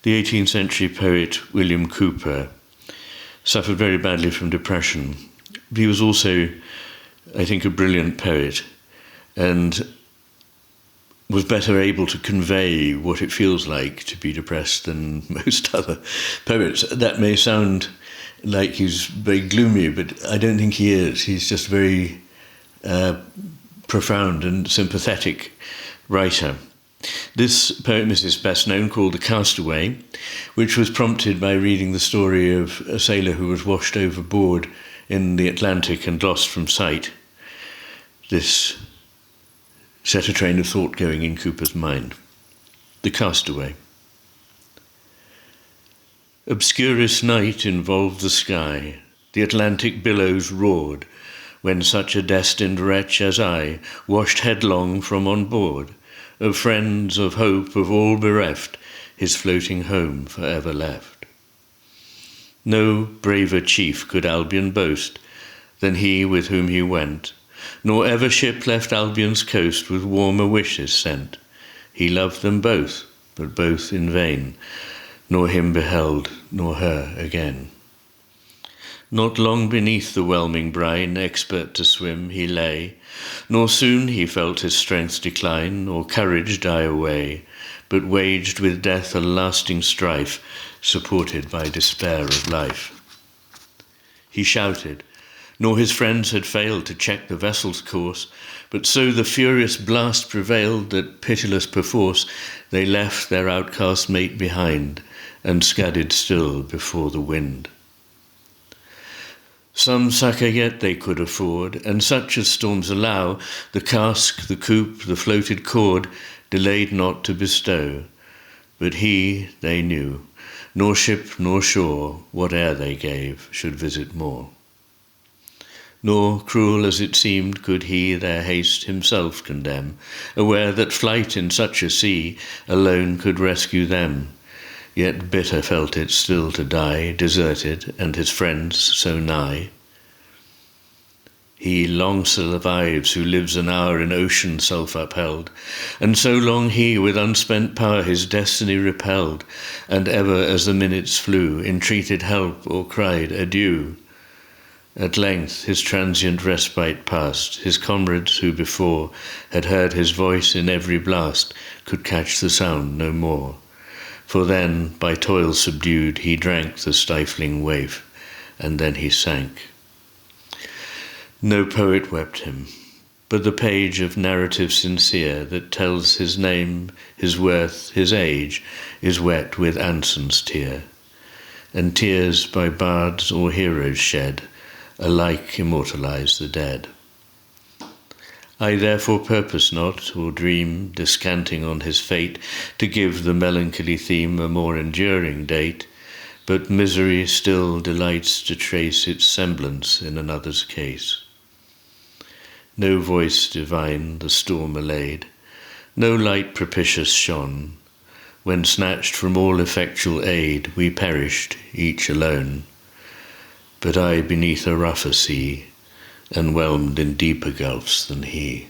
The 18th century poet William Cowper suffered very badly from depression. He was also, I think, a brilliant poet and was better able to convey what it feels like to be depressed than most other poets. That may sound like he's very gloomy, but I don't think he is. He's just a very profound and sympathetic writer. This poem is his best known, called The Castaway, which was prompted by reading the story of a sailor who was washed overboard in the Atlantic and lost from sight. This set a train of thought going in Cowper's mind. The Castaway. Obscurest night involved the sky, the Atlantic billows roared, when such a destined wretch as I washed headlong from on board, of friends, of hope, of all bereft, his floating home for ever left. No braver chief could Albion boast than he with whom he went, nor ever ship left Albion's coast with warmer wishes sent. He loved them both, but both in vain, nor him beheld, nor her again. Not long beneath the whelming brine, expert to swim, he lay, nor soon he felt his strength decline, or courage die away, but waged with death a lasting strife, supported by despair of life. He shouted, nor his friends had failed to check the vessel's course, but so the furious blast prevailed that, pitiless perforce, they left their outcast mate behind, and scudded still before the wind. Some succour yet they could afford, and such as storms allow, the cask, the coop, the floated cord, delayed not to bestow. But he, they knew, nor ship nor shore, whate'er they gave, should visit more. Nor, cruel as it seemed, could he their haste himself condemn, aware that flight in such a sea alone could rescue them. Yet bitter felt it still to die, deserted, and his friends so nigh. He long survives who lives an hour in ocean self-upheld, and so long he with unspent power his destiny repelled, and ever as the minutes flew, entreated help or cried adieu. At length his transient respite past, his comrades who before had heard his voice in every blast could catch the sound no more. For then, by toil subdued, he drank the stifling waif, and then he sank. No poet wept him, but the page of narrative sincere that tells his name, his worth, his age, is wet with Anson's tear. And tears by bards or heroes shed alike immortalize the dead. I therefore purpose not, or dream, descanting on his fate, to give the melancholy theme a more enduring date, but misery still delights to trace its semblance in another's case. No voice divine the storm allayed, no light propitious shone, when snatched from all effectual aid we perished, each alone. But I beneath a rougher sea, and whelmed in deeper gulfs than he.